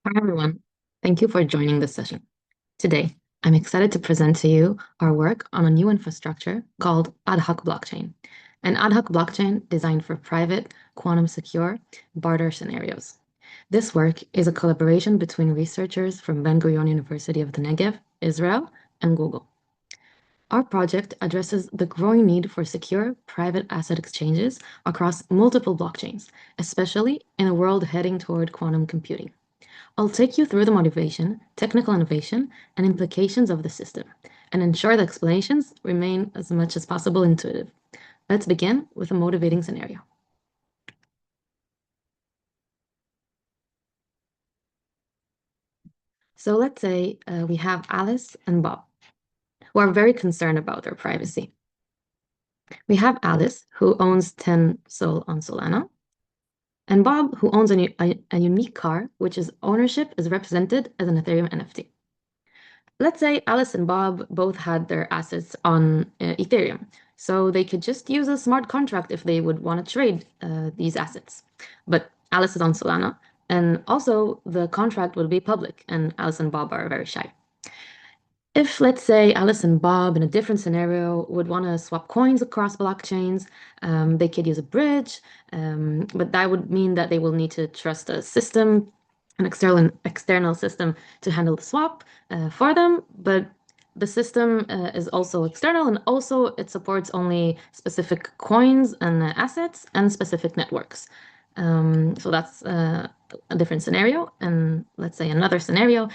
Hi, everyone. Thank you for joining this session. Today, I'm excited to present to you our work on a new infrastructure called ad hoc blockchain, an ad hoc blockchain designed for private, quantum secure barter scenarios. This work is a collaboration between researchers from Ben-Gurion University of the Negev, Israel, and Google. Our project addresses the growing need for secure private asset exchanges across multiple blockchains, especially in a world heading toward quantum computing. I'll take you through the motivation, technical innovation, and implications of the system, and ensure the explanations remain as much as possible intuitive. Let's begin with a motivating scenario. So let's say we have Alice and Bob, who are very concerned about their privacy. We have Alice, who owns 10 Sol on Solana, and Bob, who owns a unique car, which is ownership is represented as an Ethereum NFT. Let's say Alice and Bob both had their assets on Ethereum, so they could just use a smart contract if they would want to trade these assets. But Alice is on Solana, and also the contract would be public, and Alice and Bob are very shy. If, let's say, Alice and Bob in a different scenario would want to swap coins across blockchains, they could use a bridge, but that would mean that they will need to trust a system, an external system to handle the swap for them. But the system is also external, and also it supports only specific coins and assets and specific networks. So that's a different scenario. And let's say another scenario.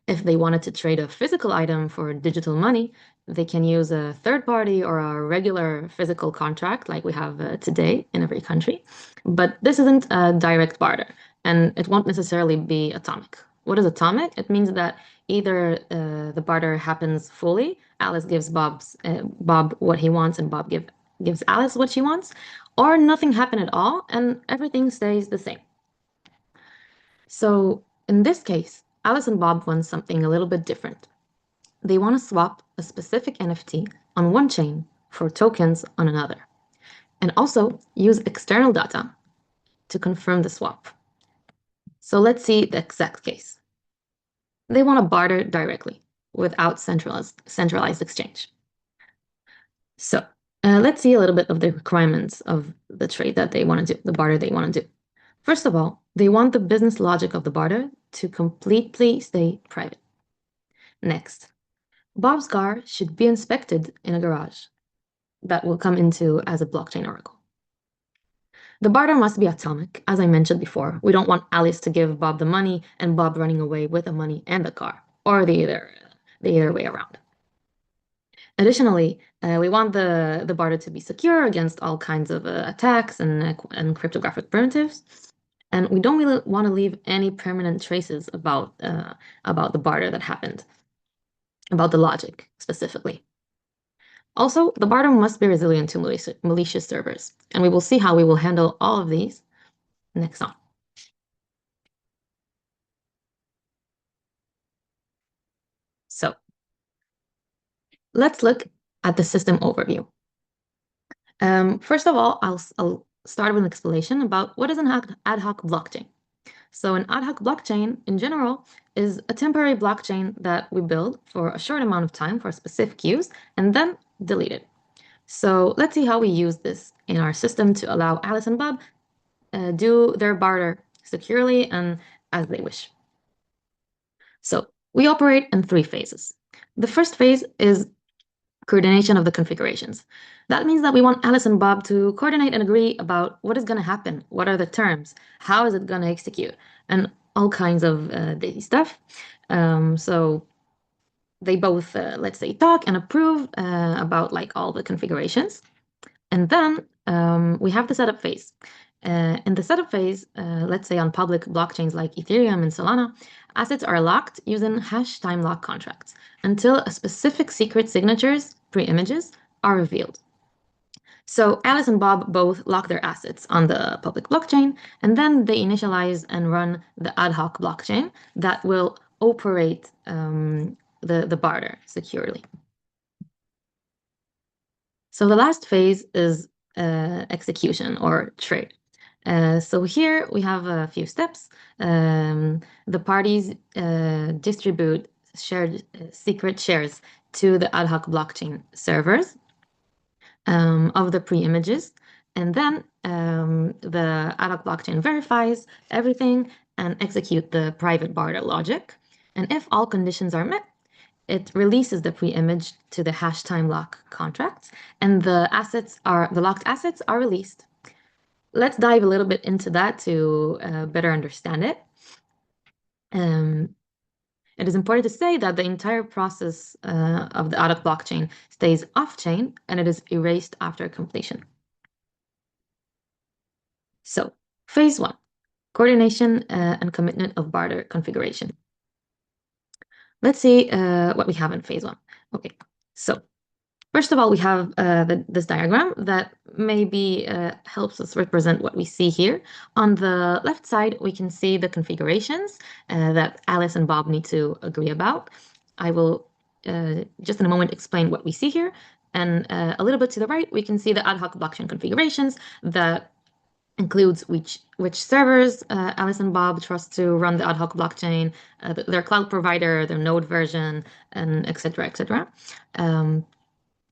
If they wanted to trade a physical item for digital money, they can use a third party or a regular physical contract like we have today in every country. But this isn't a direct barter, and it won't necessarily be atomic. What is atomic? It means that either the barter happens fully, Alice gives Bob what he wants, and Bob gives Alice what she wants, or nothing happened at all, and everything stays the same. So in this case, Alice and Bob want something a little bit different. They want to swap a specific NFT on one chain for tokens on another, and also use external data to confirm the swap. So let's see the exact case. They want to barter directly without centralized exchange. So let's see a little bit of the requirements of the trade that they want to do, the barter they want to do. First of all, they want the business logic of the barter to completely stay private. Next, Bob's car should be inspected in a garage that will come into as a blockchain oracle. The barter must be atomic, as I mentioned before. We don't want Alice to give Bob the money and Bob running away with the money and the car, or the other way around. Additionally, we want the barter to be secure against all kinds of attacks and cryptographic primitives. And we don't really want to leave any permanent traces about the barter that happened, about the logic specifically. Also, the barter must be resilient to malicious servers, and we will see how we will handle all of these next on. So let's look at the system overview. First of all, I'll start with an explanation about what is an ad hoc blockchain. So an ad hoc blockchain, in general, is a temporary blockchain that we build for a short amount of time for a specific use and then delete it. So let's see how we use this in our system to allow Alice and Bob do their barter securely and as they wish. So we operate in three phases. The first phase is coordination of the configurations. That means that we want Alice and Bob to coordinate and agree about what is going to happen, what are the terms, how is it going to execute, and all kinds of daisy stuff. So they both, let's say, talk and approve about like all the configurations. And then we have the setup phase. In the setup phase, let's say on public blockchains like Ethereum and Solana, assets are locked using hash time lock contracts until a specific secret signatures, pre-images, are revealed. So Alice and Bob both lock their assets on the public blockchain, and then they initialize and run the ad hoc blockchain that will operate the barter securely. So the last phase is execution or trade. So here we have a few steps. The parties distribute shared secret shares to the ad hoc blockchain servers of the pre-images, and then the ad hoc blockchain verifies everything and execute the private barter logic. And if all conditions are met, it releases the pre-image to the hash time lock contracts, and the locked assets are released. Let's dive a little bit into that to better understand it. It is important to say that the entire process of the ad hoc blockchain stays off-chain and it is erased after completion. So, phase 1, coordination and commitment of barter configuration. Let's see what we have in phase 1. Okay, so first of all, we have this diagram that maybe helps us represent what we see here. On the left side, we can see the configurations that Alice and Bob need to agree about. I will just in a moment explain what we see here. And a little bit to the right, we can see the ad hoc blockchain configurations that includes which servers Alice and Bob trust to run the ad hoc blockchain, their cloud provider, their node version, and et cetera, et cetera.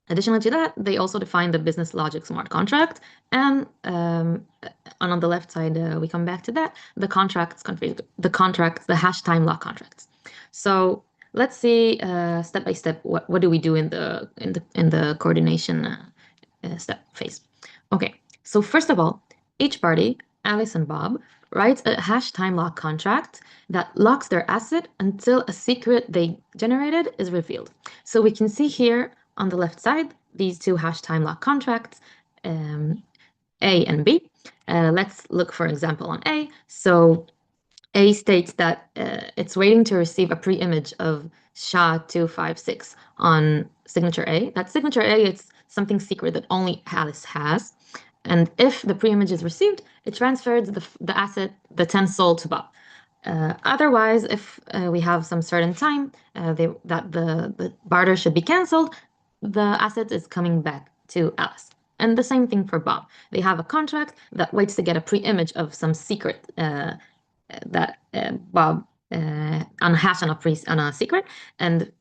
Additionally to that, they also define the business logic smart contract, and on the left side, we come back to that, the hash time lock contracts. So let's see step by step what do we do in the coordination step phase. Okay, so first of all, each party, Alice and Bob, writes a hash time lock contract that locks their asset until a secret they generated is revealed. So we can see here on the left side these two hash time lock contracts, A and B. Let's look for example on A. So A states that it's waiting to receive a pre-image of SHA-256 on signature A. That signature A, it's something secret that only Alice has. And if the pre-image is received, it transfers the asset, the 10 SOL, to Bob. Otherwise, if we have some certain time that the barter should be canceled, the asset is coming back to Alice. And the same thing for Bob. They have a contract that waits to get a pre-image of some secret that Bob unhash on a secret, and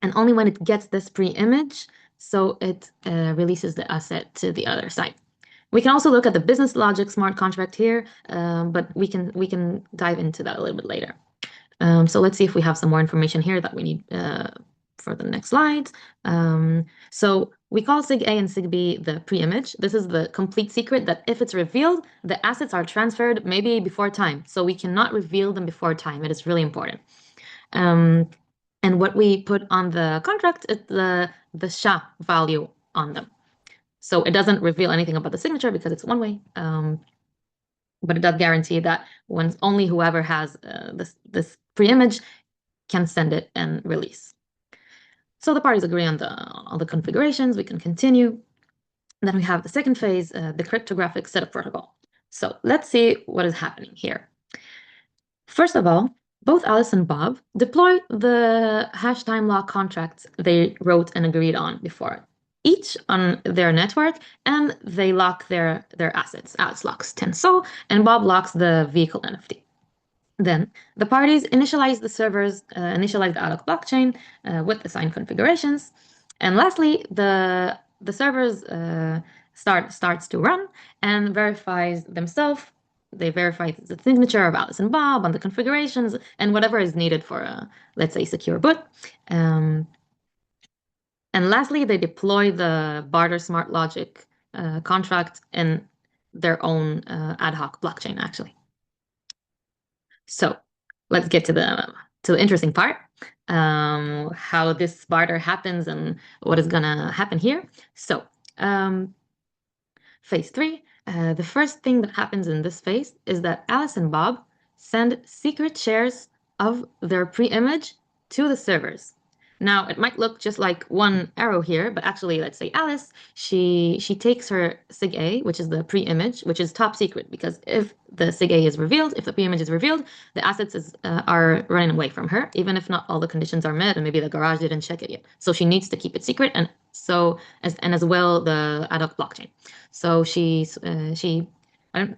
and only when it gets this pre-image, so it releases the asset to the other side. We can also look at the business logic smart contract here, but we can dive into that a little bit later. So let's see if we have some more information here that we need for the next slides. So we call Sig A and Sig B the pre-image. This is the complete secret that if it's revealed, the assets are transferred maybe before time. So we cannot reveal them before time. It is really important. And what we put on the contract is the SHA value on them. So it doesn't reveal anything about the signature because it's one way. But it does guarantee that only whoever has this pre-image can send it and release. So the parties agree on all the configurations. We can continue. Then we have the second phase, the cryptographic setup protocol. So let's see what is happening here. First of all, both Alice and Bob deploy the hash time lock contracts they wrote and agreed on before, each on their network, and they lock their assets. Alice locks 10 SOL, and Bob locks the vehicle NFT. Then the parties initialize the servers, initialize the ad hoc blockchain with the signed configurations, and lastly, the servers starts to run and verifies themselves. They verify the signature of Alice and Bob on the configurations and whatever is needed for a, let's say, secure boot. And lastly, they deploy the Barter Smart Logic contract in their own ad hoc blockchain, actually. So let's get to the interesting part, how this barter happens and what is gonna happen here. So phase 3, the first thing that happens in this phase is that Alice and Bob send secret shares of their pre-image to the servers. Now, it might look just like one arrow here, but actually, let's say Alice, she takes her sig A, which is the pre-image, which is top secret, because if the sig A is revealed, if the pre-image is revealed, the assets are running away from her, even if not all the conditions are met, and maybe the garage didn't check it yet. So she needs to keep it secret, and as well the ad hoc blockchain. So I don't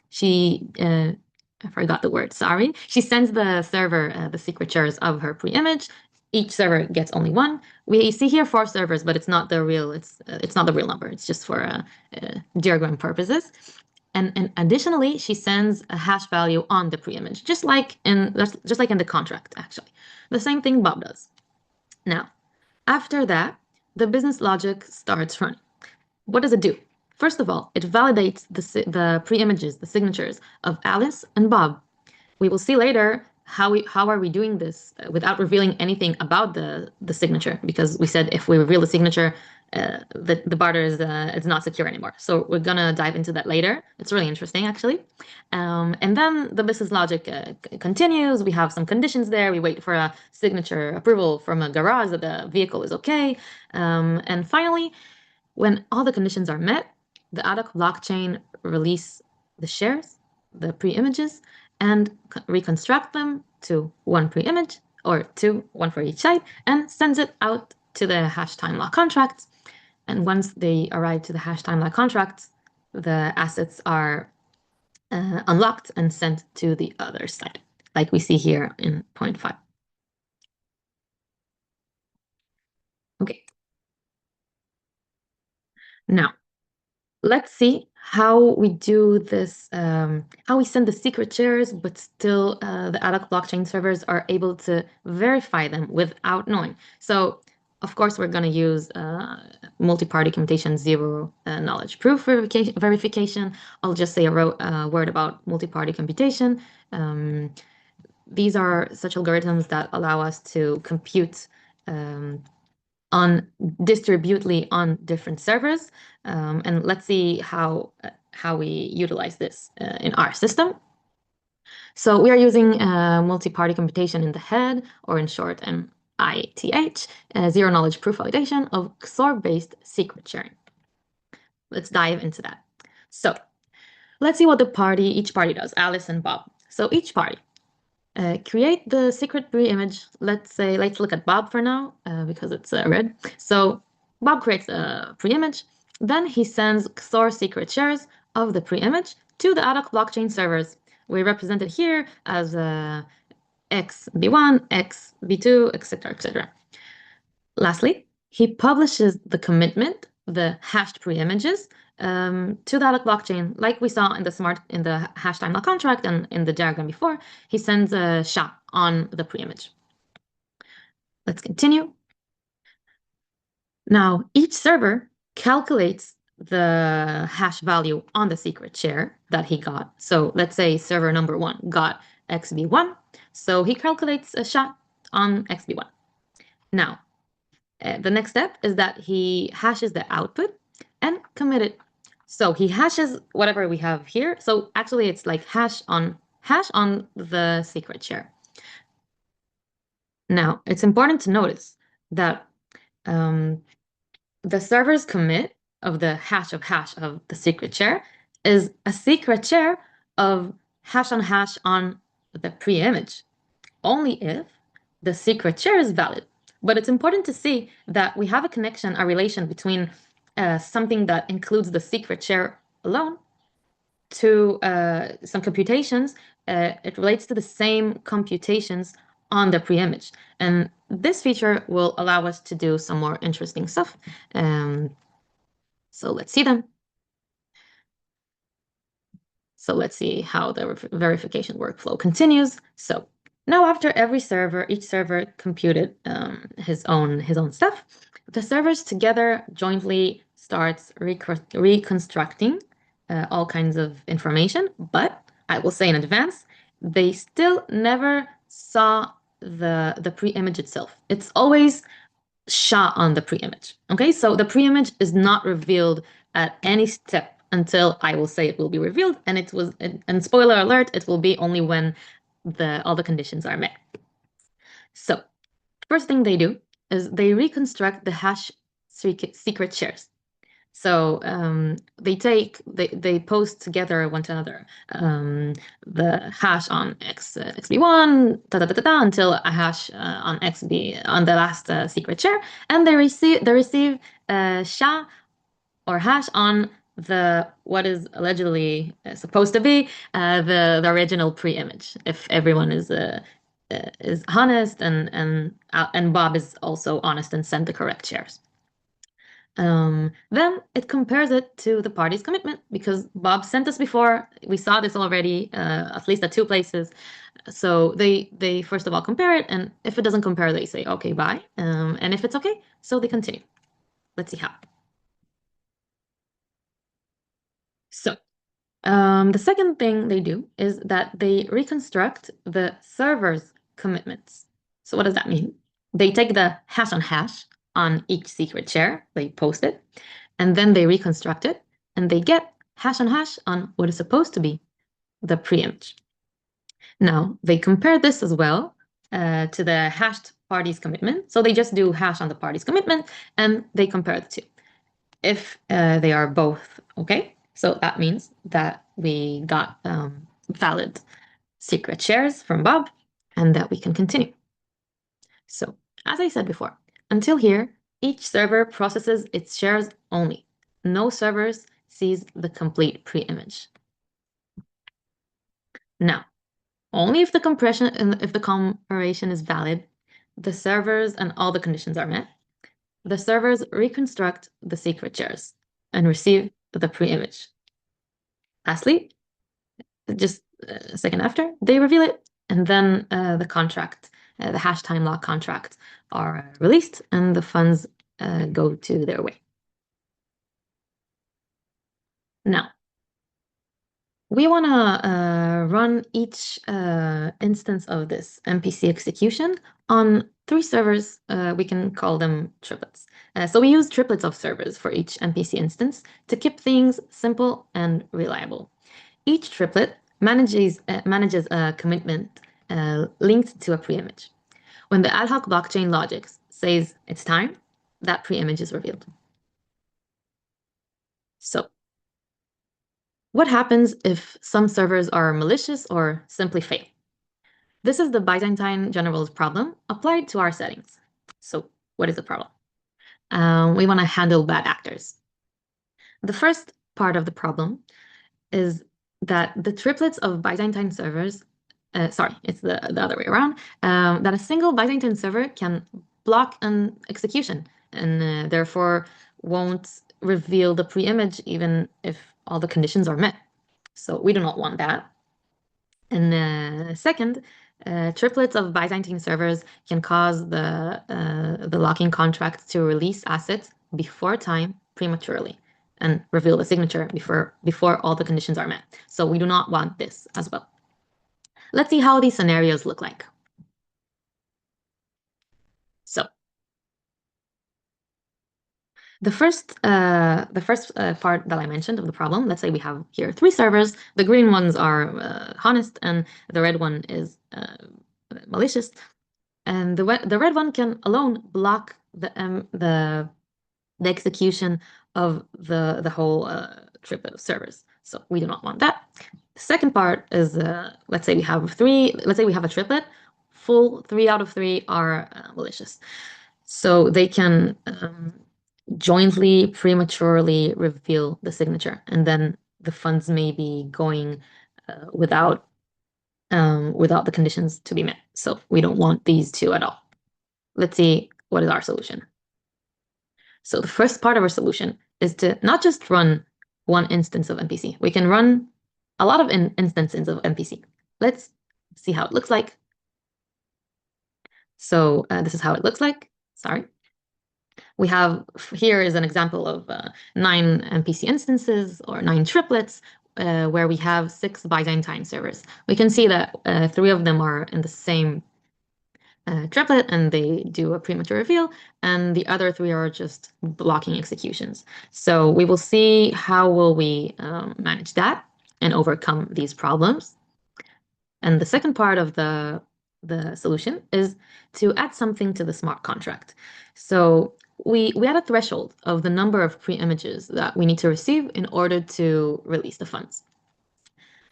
she I forgot the word, sorry. She sends the server the secret shares of her pre-image. Each server gets only one. We see here 4 servers, but it's not the real number. It's just for diagram purposes. And additionally, she sends a hash value on the pre-image, just like in the contract, actually. The same thing Bob does. Now, after that, the business logic starts running. What does it do? First of all, it validates the pre-images, the signatures of Alice and Bob. We will see later how are we doing this without revealing anything about the signature, because we said if we reveal the signature, the barter is it's not secure anymore. So we're gonna dive into that later. It's really interesting, actually. And then the business logic continues. We have some conditions there. We wait for a signature approval from a garage that the vehicle is okay. And finally, when all the conditions are met, the ad hoc blockchain release the shares, the pre-images, and reconstruct them to one pre-image or two, one for each side, and sends it out to the hash time lock contracts. And once they arrive to the hash time lock contracts, the assets are unlocked and sent to the other side, like we see here in point 5. Okay. Now, let's see how we do this, how we send the secret shares, but still the ad hoc blockchain servers are able to verify them without knowing. So, of course, we're going to use multi-party computation zero knowledge proof verification. I'll just say a word about multi-party computation. These are such algorithms that allow us to compute distributely on different servers. And let's see how we utilize this in our system. So we are using multi-party computation in the head, or in short, MITH, zero knowledge proof validation of XOR-based secret sharing. Let's dive into that. So let's see what each party does, Alice and Bob. So each party create the secret pre-image. Let's look at Bob for now because it's red. So Bob creates a pre-image. Then he sends XOR secret shares of the pre-image to the ad hoc blockchain servers. We represent it here as XB1, XB2, etc., etc. Lastly, he publishes the commitment, the hashed pre-images, to the ad hoc blockchain, like we saw in the hash time lock contract and in the diagram before. He sends a SHA on the pre-image. Let's continue. Now, each server calculates the hash value on the secret share that he got. So let's say server number 1 got XB1. So he calculates a SHA on XB1. Now, the next step is that he hashes the output and commit it. So he hashes whatever we have here. So actually, it's like hash on the secret share. Now, it's important to notice that the server's commit of the hash of the secret share is a secret share of hash on the pre-image, only if the secret share is valid. But it's important to see that we have a connection, a relation between something that includes the secret share alone to some computations. It relates to the same computations on the pre-image. And this feature will allow us to do some more interesting stuff. So let's see them. So let's see how the verification workflow continues. So now after each server computed his own stuff, the servers together jointly starts reconstructing all kinds of information, but I will say in advance, they still never saw the pre-image itself. It's always SHA on the pre-image. Okay, so the pre-image is not revealed at any step until I will say it will be revealed, and spoiler alert, it will be only when all the conditions are met. So first thing they do is they reconstruct the hash secret shares. So they post together one to another the hash on xb1 until a hash on xb on the last secret share, and they receive SHA or hash on the what is allegedly supposed to be the original pre-image, if everyone is honest and Bob is also honest and sent the correct shares. Then it compares it to the party's commitment, because Bob sent us before. We saw this already, at least at 2 places. So they first of all compare it, and if it doesn't compare, they say, okay, bye. And if it's okay, so they continue. Let's see how. So the second thing they do is that they reconstruct the server's commitments. So what does that mean? They take the hash on each secret share, they post it, and then they reconstruct it, and they get hash on what is supposed to be the pre-image. Now, they compare this as well to the hashed party's commitment. So they just do hash on the party's commitment, and they compare the two. If they are both okay, so that means that we got valid secret shares from Bob, and that we can continue. So, as I said before, until here, each server processes its shares only. No servers sees the complete pre-image. Now, only if the comparison is valid, the servers and all the conditions are met, the servers reconstruct the secret shares and receive the pre-image. Lastly, just a second after, they reveal it, and then the contract, the hash time lock contract, are released, and the funds go to their way. Now, we want to run each instance of this MPC execution on 3 servers. We can call them triplets. So we use triplets of servers for each MPC instance to keep things simple and reliable. Each triplet manages a commitment linked to a pre-image. When the ad hoc blockchain logic says it's time, that pre-image is revealed. So what happens if some servers are malicious or simply fail? This is the Byzantine general's problem applied to our settings. So what is the problem? We want to handle bad actors. The first part of the problem is that the triplets of Byzantine servers, sorry, it's the other way around, that a single Byzantine server can block an execution and therefore won't reveal the pre-image even if all the conditions are met. So we do not want that. And second, triplets of Byzantine servers can cause the locking contract to release assets before time prematurely and reveal the signature before all the conditions are met. So we do not want this as well. Let's see how these scenarios look like. So the first part that I mentioned of the problem, let's say we have here 3 servers. The green ones are honest, and the red one is malicious. And the red one can alone block the execution of the whole triplet of servers. So we do not want that. The second part is let's say we have a triplet. Full 3 out of 3 are malicious. So they can jointly prematurely reveal the signature, and then the funds may be going without the conditions to be met. So we don't want these 2 at all. Let's see what is our solution. So the first part of our solution is to not just run one instance of MPC. We can run a lot of instances of MPC. Let's see how it looks like. So this is how it looks like. Sorry. We have, here is an example of 9 MPC instances or 9 triplets where we have 6 Byzantine servers. We can see that 3 of them are in the same triplet and they do a premature reveal, and the other 3 are just blocking executions. So we will see how will we manage that and overcome these problems. And the second part of the the solution is to add something to the smart contract. So we add a threshold of the number of pre-images that we need to receive in order to release the funds.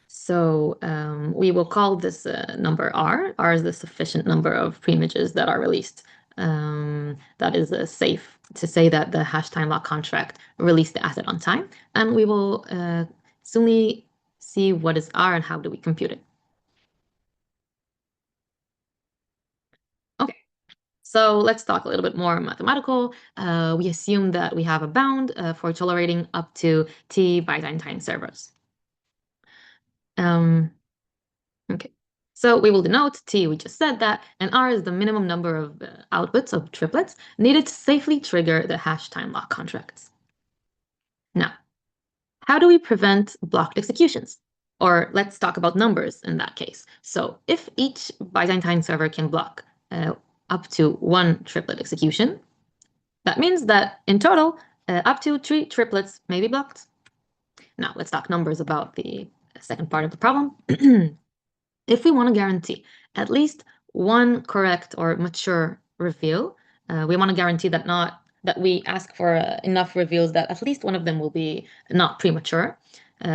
So we will call this number R. R is the sufficient number of pre-images that are released. That is safe to say that the hash time lock contract released the asset on time. And we will soon see what is R and how do we compute it. Okay, so let's talk a little bit more mathematical. We assume that we have a bound for tolerating up to T Byzantine servers. Okay, so we will denote T, we just said that, and R is the minimum number of outputs of triplets needed to safely trigger the hash time lock contracts. Now, how do we prevent blocked executions? Or let's talk about numbers in that case. So if each Byzantine server can block up to 1 triplet execution, that means that in total, up to 3 triplets may be blocked. Now, let's talk numbers about the second part of the problem. If we want to guarantee at least 1 correct or mature reveal, we want to guarantee that we ask for enough reveals that at least one of them will be not premature,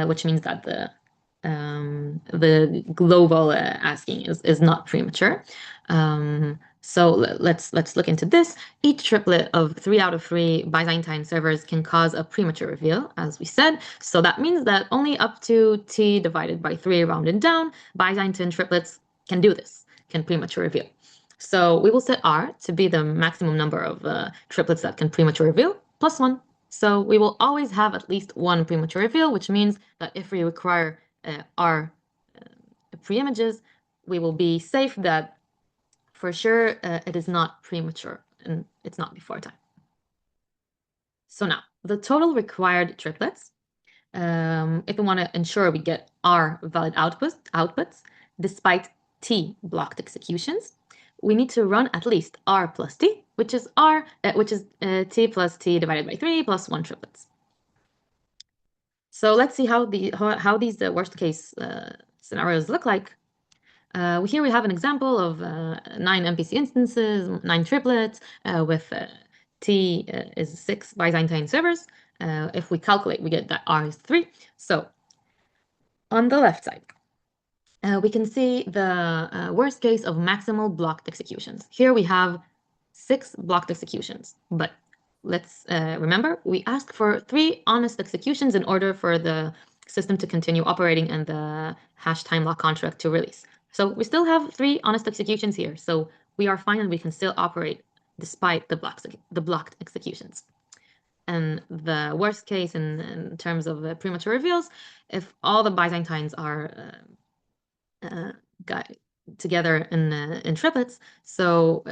which means that the global asking is not premature. So let's look into this. Each triplet of 3 out of 3 Byzantine servers can cause a premature reveal, as we said. So that means that only up to T divided by 3 rounded down, Byzantine triplets can do this, can premature reveal. So we will set R to be the maximum number of triplets that can premature reveal, plus 1. So we will always have at least 1 premature reveal, which means that if we require R pre-images, we will be safe that for sure it is not premature and it's not before time. So now, the total required triplets, if we want to ensure we get R valid outputs despite T blocked executions, we need to run at least R plus T, which is T plus T divided by 3 plus 1 triplets. So let's see how these worst case scenarios look like. Here we have an example of 9 MPC instances, 9 triplets with T is 6 Byzantine servers. If we calculate, we get that R is 3. So on the left side, we can see the worst case of maximal blocked executions. Here we have 6 blocked executions, but let's remember, we asked for 3 honest executions in order for the system to continue operating and the hash time lock contract to release. So we still have 3 honest executions here. So we are fine and we can still operate despite the blocked executions. And the worst case in terms of premature reveals, if all the Byzantines are together in triplets, so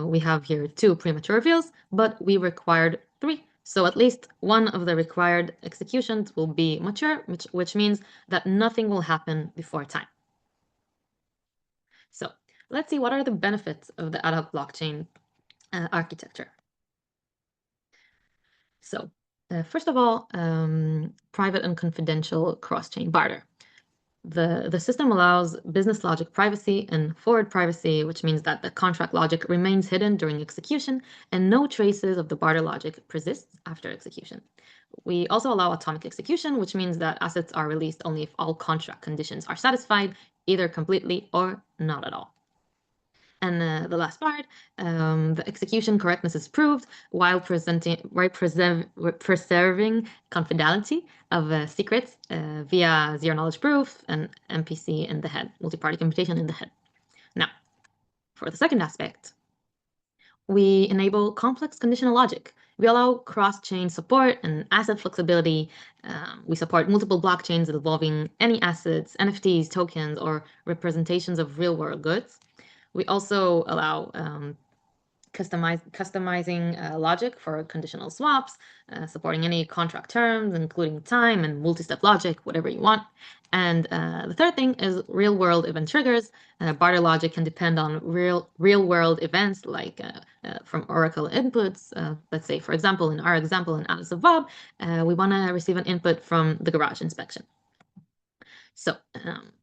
we have here 2 premature reveals, but we required 3. So at least 1 of the required executions will be mature, which means that nothing will happen before time. So let's see what are the benefits of the ad hoc blockchain architecture. So first of all, private and confidential cross-chain barter. The system allows business logic privacy and forward privacy, which means that the contract logic remains hidden during execution and no traces of the barter logic persists after execution. We also allow atomic execution, which means that assets are released only if all contract conditions are satisfied, either completely or not at all. And the last part, the execution correctness is proved while preserving confidentiality of secrets via zero knowledge proof and MPC in the head, multi-party computation in the head. Now, for the second aspect, we enable complex conditional logic. We allow cross-chain support and asset flexibility. We support multiple blockchains involving any assets, NFTs, tokens, or representations of real-world goods. We also allow customizing logic for conditional swaps, supporting any contract terms, including time and multi-step logic, whatever you want. And the third thing is real-world event triggers. Barter logic can depend on real-world events, like from Oracle inputs. Let's say, for example, in our example in Alice of Bob, we want to receive an input from the garage inspection. So,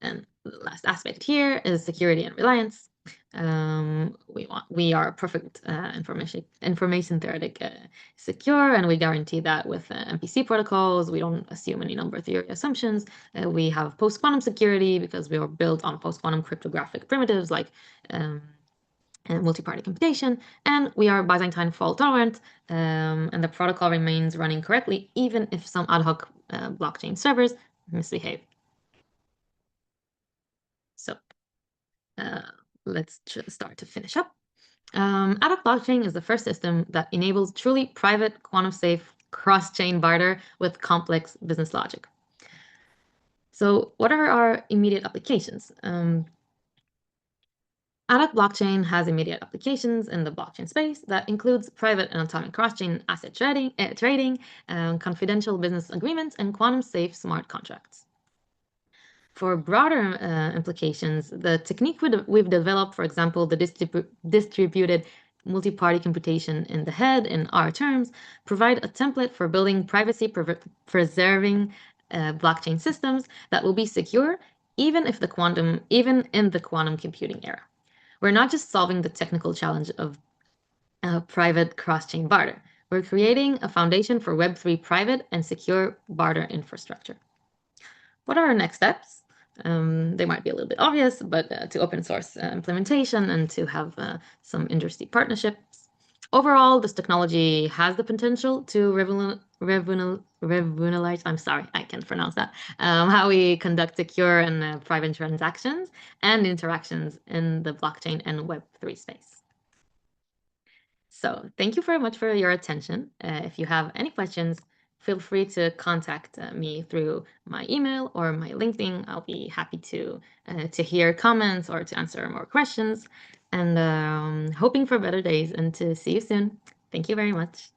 and the last aspect here is security and reliance. We are perfect information theoretic secure, and we guarantee that with MPC protocols. We don't assume any number theory assumptions. We have post-quantum security because we are built on post-quantum cryptographic primitives like multi-party computation, and we are Byzantine fault tolerant, and the protocol remains running correctly even if some ad hoc blockchain servers misbehave. So let's start to finish up. Ad hoc blockchain is the first system that enables truly private, quantum-safe, cross-chain barter with complex business logic. So what are our immediate applications? Ad hoc blockchain has immediate applications in the blockchain space that includes private and atomic cross-chain asset trading, confidential business agreements, and quantum-safe smart contracts. For broader implications, the technique we've developed, for example, the distributed multi-party computation in the head, in our terms, provide a template for building privacy-preserving blockchain systems that will be secure even in the quantum computing era. We're not just solving the technical challenge of private cross-chain barter. We're creating a foundation for Web3 private and secure barter infrastructure. What are our next steps? They might be a little bit obvious, but to open source implementation and to have some industry partnerships. Overall, this technology has the potential to revolutionize, I'm sorry, I can't pronounce that, how we conduct secure and private transactions and interactions in the blockchain and Web3 space. So thank you very much for your attention. If you have any questions, feel free to contact me through my email or my LinkedIn. I'll be happy to hear comments or to answer more questions. And hoping for better days and to see you soon. Thank you very much.